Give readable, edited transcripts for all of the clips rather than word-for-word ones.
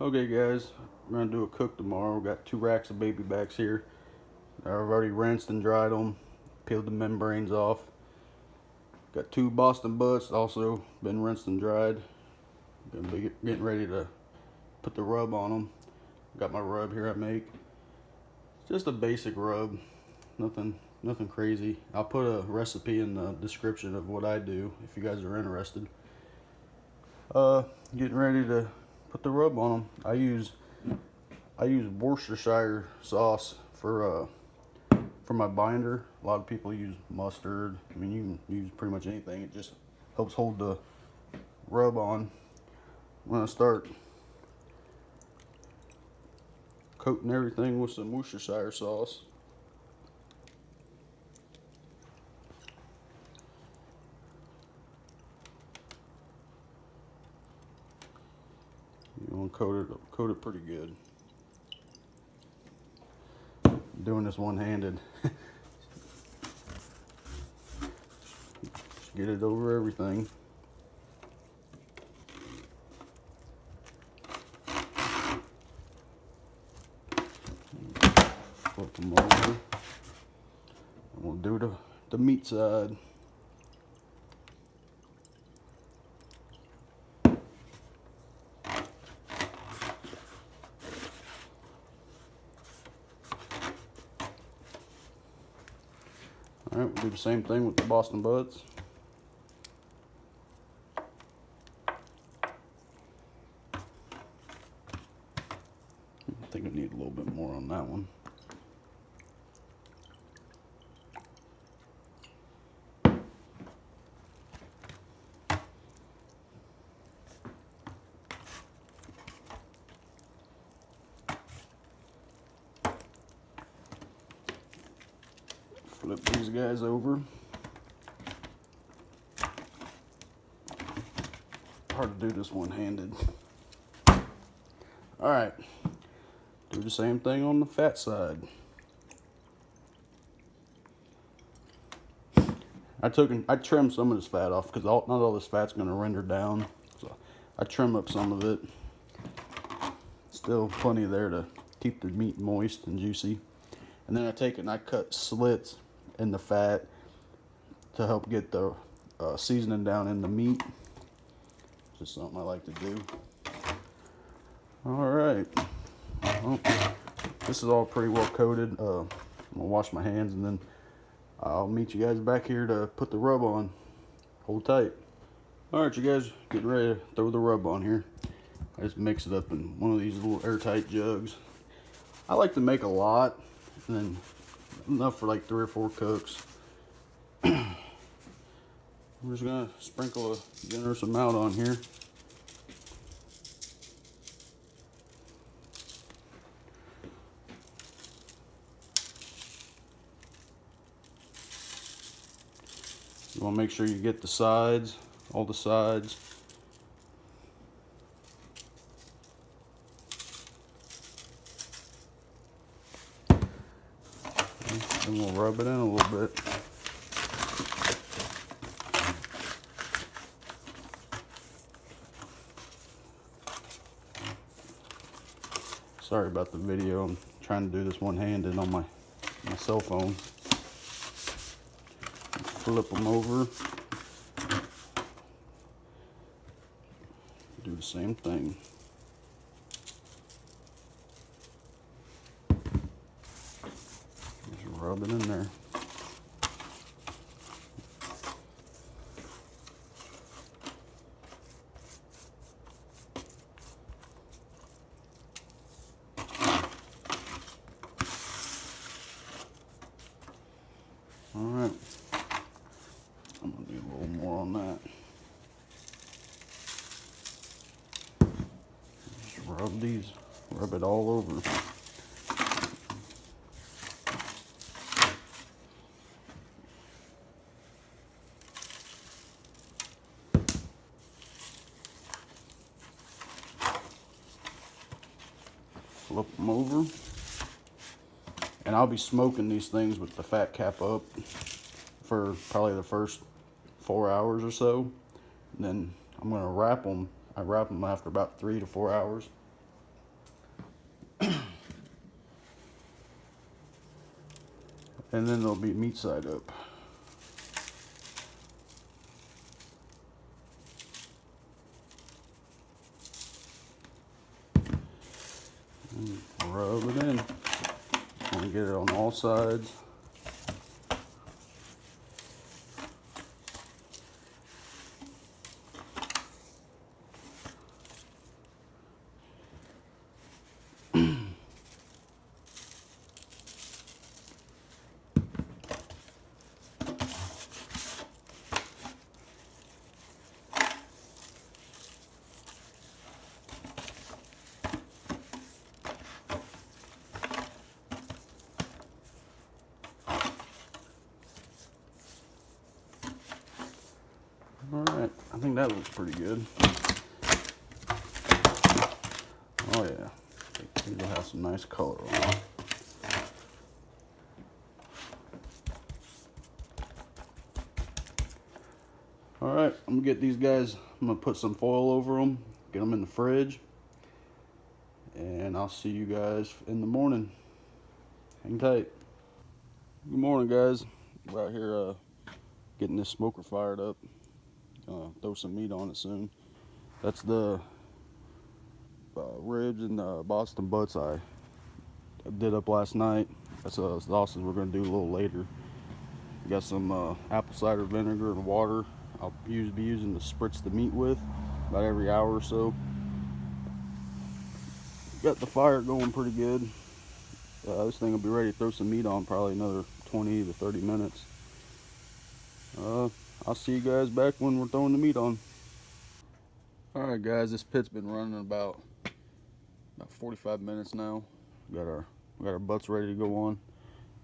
Okay guys, we're gonna do a cook tomorrow. We got 2 racks of baby backs here. I've already rinsed and dried them, peeled the membranes off. Got 2 Boston butts, also been rinsed and dried. Gonna be getting ready to put the rub on them. Got my rub here I make. Just a basic rub, nothing crazy. I'll put a recipe in the description of what I do if you guys are interested. Getting ready to put the rub on them. I use Worcestershire sauce for my binder. A lot of people use mustard. I mean, you can use pretty much anything. It just helps hold the rub on. I'm gonna start coating everything with some Worcestershire sauce. You want to coat it pretty good. I'm doing this one-handed. Just get it over everything. Flip them over. And we'll do the meat side. Alright, we'll do the same thing with the Boston butts. I think I need a little bit more on that one. Flip these guys over. Hard to do this one-handed. Alright, do the same thing on the fat side. I trimmed some of this fat off because not all this fat's going to render down. So I trim up some of it. Still plenty there to keep the meat moist and juicy. And then I take it and I cut slits in the fat to help get the seasoning down in the meat. Just something I like to do. Alright, well, this is all pretty well coated. I'm gonna wash my hands and then I'll meet you guys back here to put the rub on. Hold tight. Alright, you guys, getting ready to throw the rub on here. I just mix it up in one of these little airtight jugs. I like to make a lot, and then enough for like 3 or 4 cooks. I'm just gonna sprinkle a generous amount on here. You want to make sure you get the sides, all the sides. And we'll rub it in a little bit. Sorry about the video. I'm trying to do this one-handed on my cell phone. Flip them over. Do the same thing. Just rub it in there. All right. I'm gonna do a little more on that. Just rub it all over. Flip them over. And I'll be smoking these things with the fat cap up for probably the first 4 hours or so. And then I'm gonna wrap them. I wrap them after about 3 to 4 hours. and then it'll be meat side up. And rub it in and get it on all sides. Alright, I think that looks pretty good. Oh yeah, it'll have some nice color on it. Alright, I'm gonna get these guys, I'm gonna put some foil over them, get them in the fridge, and I'll see you guys in the morning. Hang tight. Good morning, guys. We're out here getting this smoker fired up. Throw some meat on it soon. That's the ribs and the Boston butts I did up last night. That's a sausage we're going to do a little later. Got some apple cider vinegar and water I'll be using to spritz the meat with about every hour or so. Got the fire going pretty good. This thing will be ready to throw some meat on probably another 20 to 30 minutes. I'll see you guys back when we're throwing the meat on. Alright guys, this pit's been running about 45 minutes now. We got our butts ready to go on.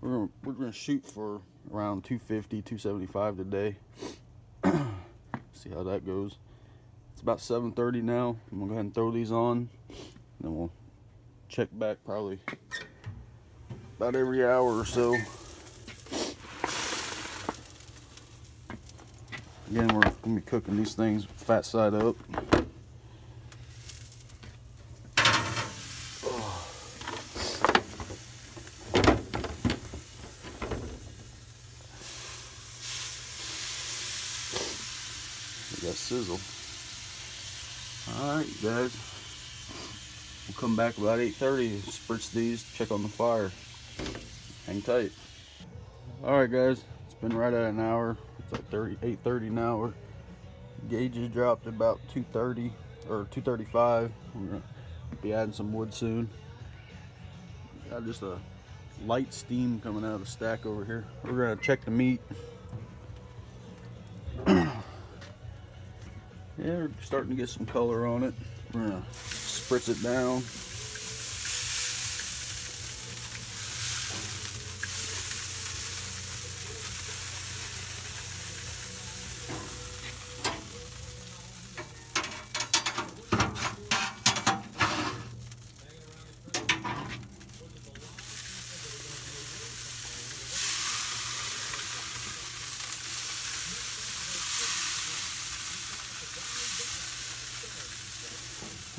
We're gonna shoot for around 250, 275 today. See how that goes. It's about 7:30 now. I'm gonna go ahead and throw these on. Then we'll check back probably about every hour or so. Again, we're gonna be cooking these things fat side up. We got sizzle. Alright, guys. We'll come back about 8:30, spritz these, check on the fire. Hang tight. Alright, guys. It's been right at an hour. It's like 8:30 now. Our gauge has dropped to about 2:30 or 2:35. We're gonna be adding some wood soon. Got just a light steam coming out of the stack over here. We're gonna check the meat. Yeah, we're starting to get some color on it. We're gonna spritz it down.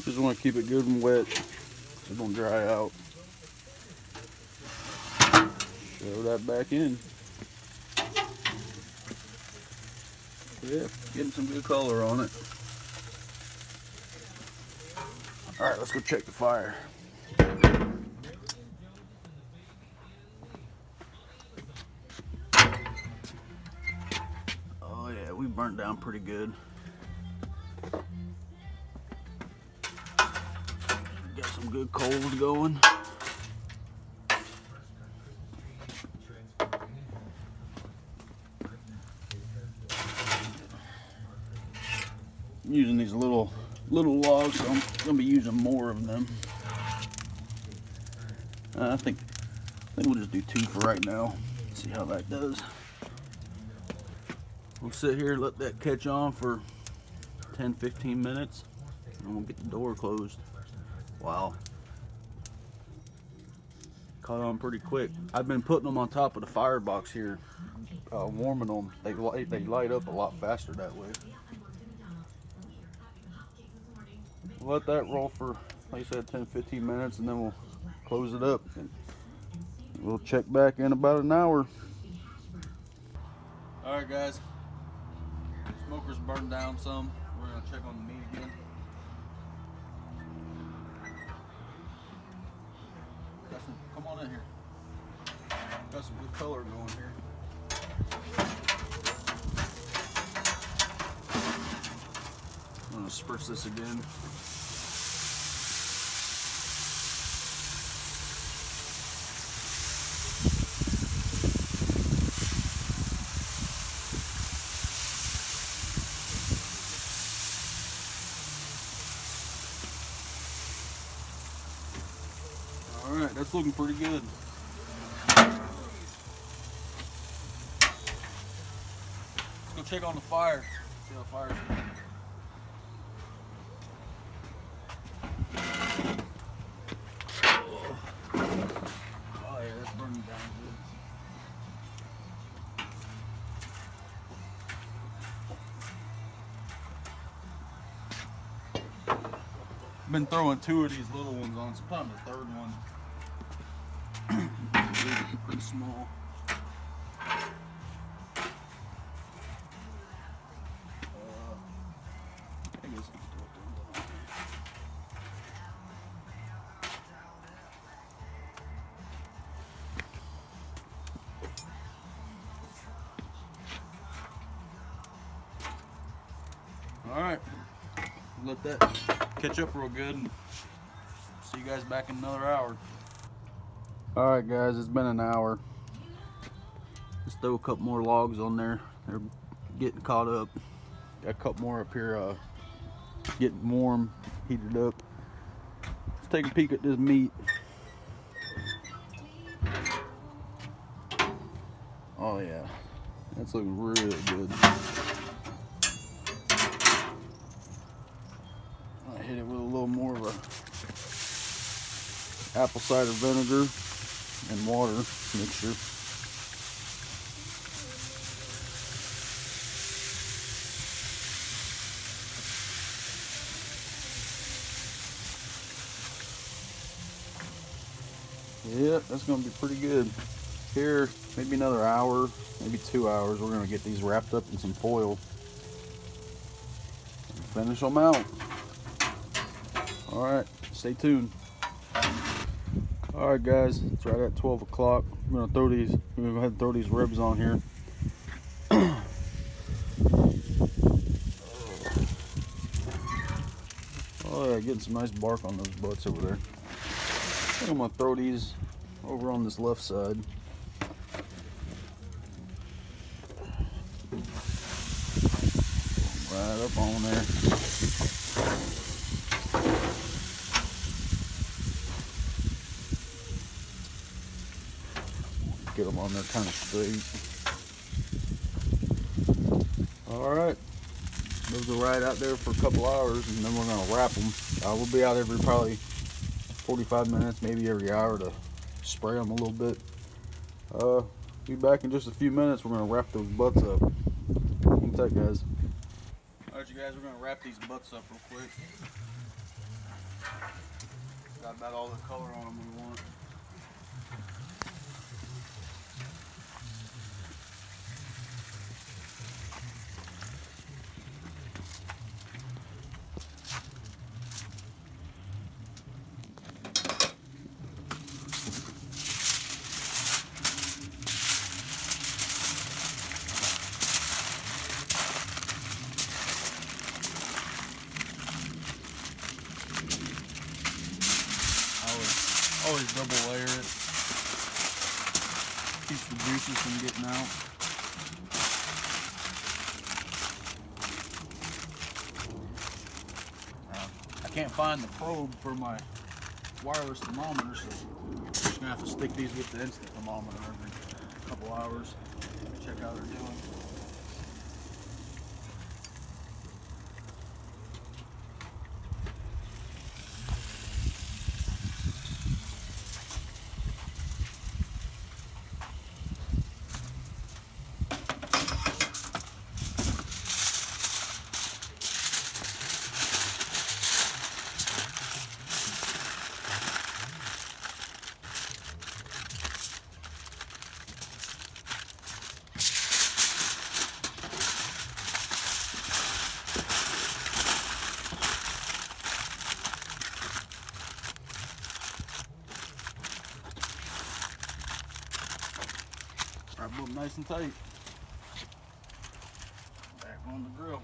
Just want to keep it good and wet. It's gonna dry out. Throw that back in. Yeah, getting some good color on it. All right, let's go check the fire. Oh yeah, we burnt down pretty good. Got some good coals going. I'm using these little logs, so I'm gonna be using more of them. I think we'll just do 2 for right now. See how that does. We'll sit here and let that catch on for 10-15 minutes, and we'll get the door closed. Wow, caught on pretty quick. I've been putting them on top of the firebox here, warming them. They light up a lot faster that way. We'll let that roll for, like I said, 10-15 minutes, and then we'll close it up. And We'll check back in about an hour. Alright guys, smoker's burned down some. We're gonna check on the meat again. Come on in here. Got some good color going here. I'm gonna spritz this again. Alright, that's looking pretty good. Let's go check on the fire. See how the fire's going. Oh yeah, that's burning down good. I've been throwing 2 of these little ones on, sometimes the 3rd one. Pretty small. I guess I can throw it down. Alright, let that catch up real good and see you guys back in another hour. Alright guys, it's been an hour. Let's throw a couple more logs on there. They're getting caught up. Got a couple more up here getting warm, heated up. Let's take a peek at this meat. Oh yeah, that's looking really good. I hit it with a little more of a apple cider vinegar and water mixture. Yep, that's gonna be pretty good. Here, maybe another hour, maybe 2 hours, we're gonna get these wrapped up in some foil and finish them out. All right, stay tuned. All right, guys, it's right at 12 o'clock. We're gonna go ahead and throw these ribs on here. Oh yeah, getting some nice bark on those butts over there. I think I'm gonna throw these over on this left side. Right up on there. Get them on there kind of straight. All right, those are right out there for a couple hours, and then we're gonna wrap them. We'll be out every probably 45 minutes, maybe every hour, to spray them a little bit. Be back in just a few minutes. We're gonna wrap those butts up. Hang tight, guys. All right, you guys, we're gonna wrap these butts up real quick. Got about all the color on them we want. Always double layer it. Keeps the juices from getting out. I can't find the probe for my wireless thermometer, so I'm just gonna have to stick these with the instant thermometer every couple hours. Check how they're doing. nice and tight. Back on the grill.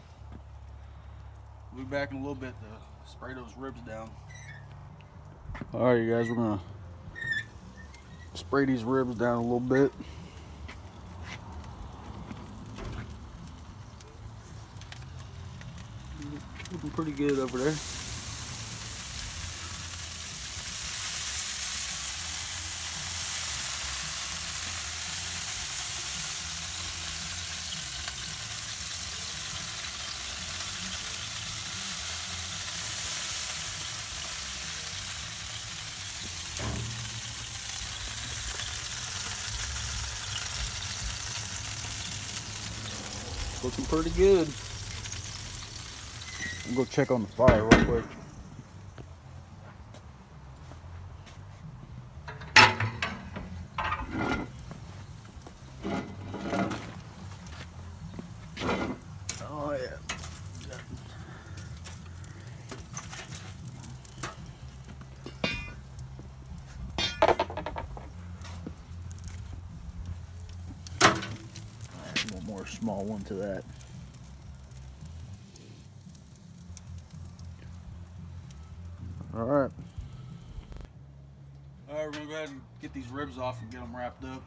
We'll be back in a little bit to spray those ribs down. Alright, you guys, we're gonna spray these ribs down a little bit. Looking pretty good over there. Looking pretty good. I'm gonna go check on the fire real quick. Oh yeah. Add one more small one to that. Alright. Alright, we're gonna go ahead and get these ribs off and get them wrapped up.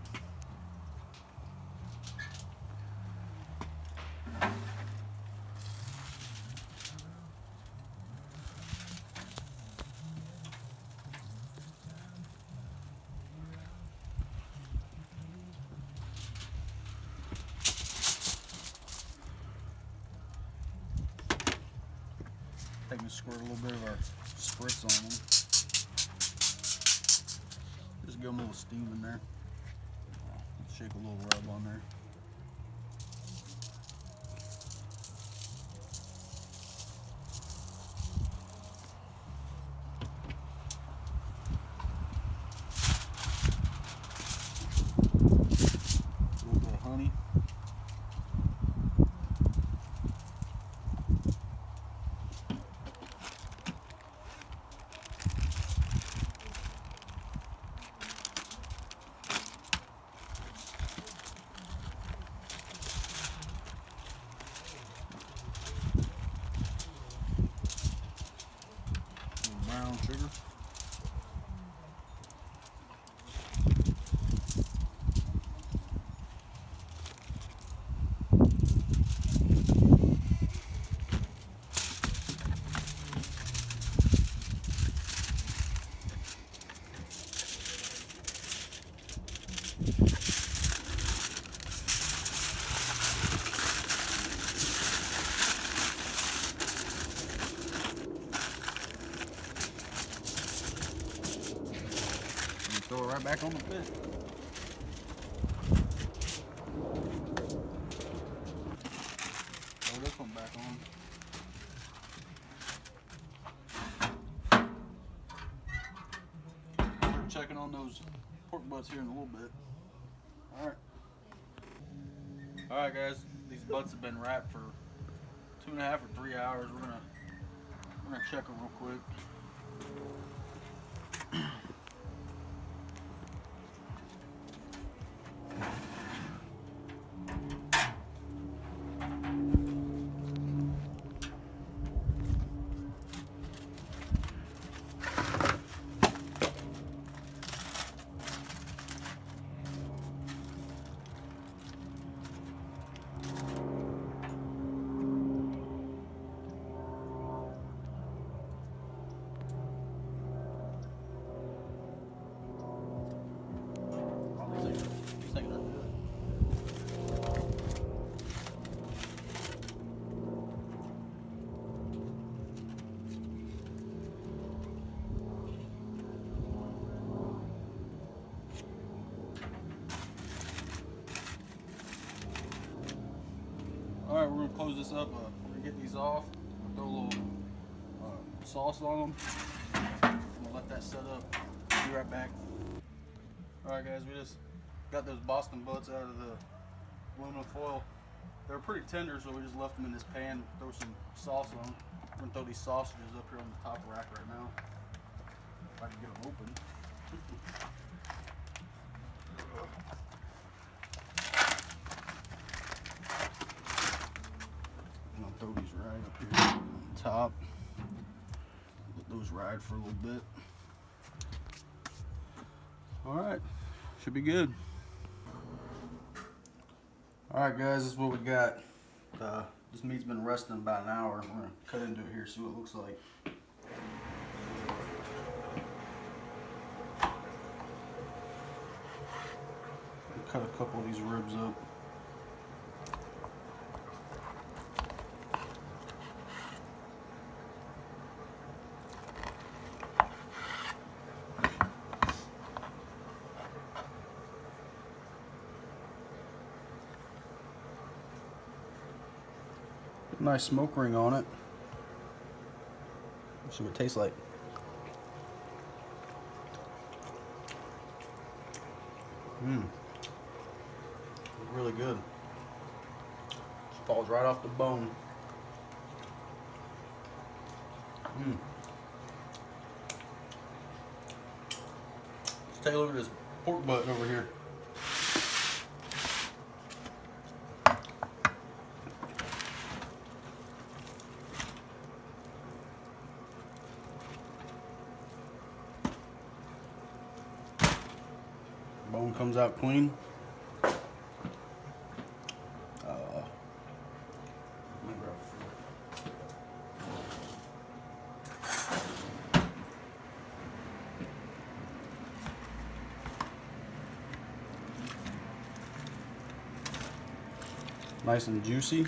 Take and squirt a little bit of our spritz on them. Just give them a little steam in there. Shake a little rub on there. A little bit of honey. Brown sugar. Throw it right back on the pit. Throw this one back on. Start checking on those pork butts here in a little bit. Alright. Alright guys, these butts have been wrapped for 2.5 or 3 hours. We're gonna check them real quick. Alright, we're going to close this up. We're going to get these off. Throw a little sauce on them. I'm going to let that set up. Be right back. Alright guys, we just got those Boston butts out of the aluminum foil. They were pretty tender, so we just left them in this pan. Throw some sauce on them. We're going to throw these sausages up here on the top rack right now. If I can get them open. those ride for a little bit. All right, should be good. All right, guys, this is what we got. This meat's been resting about an hour. We're gonna cut into it here, see what it looks like. Cut a couple of these ribs up. Nice smoke ring on it. Let's see what it tastes like. Really good. Just falls right off the bone. Let's take a look at this pork butt over here. Bone comes out clean. Nice and juicy.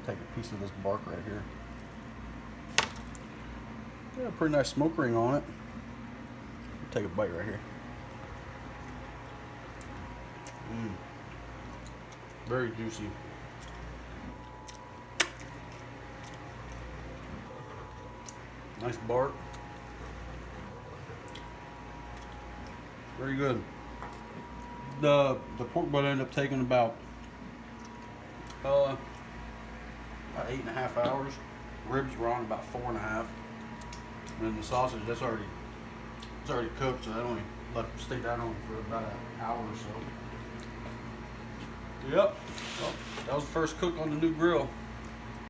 Take a piece of this bark right here. Yeah, pretty nice smoke ring on it. Take a bite right here. Very juicy. Nice bark. Very good. The pork butt ended up taking about 8.5 hours. Ribs were on about 4.5. And then the sausage, it's already cooked, so that only stayed that on for about an hour or so. Yep. Well, that was the first cook on the new grill.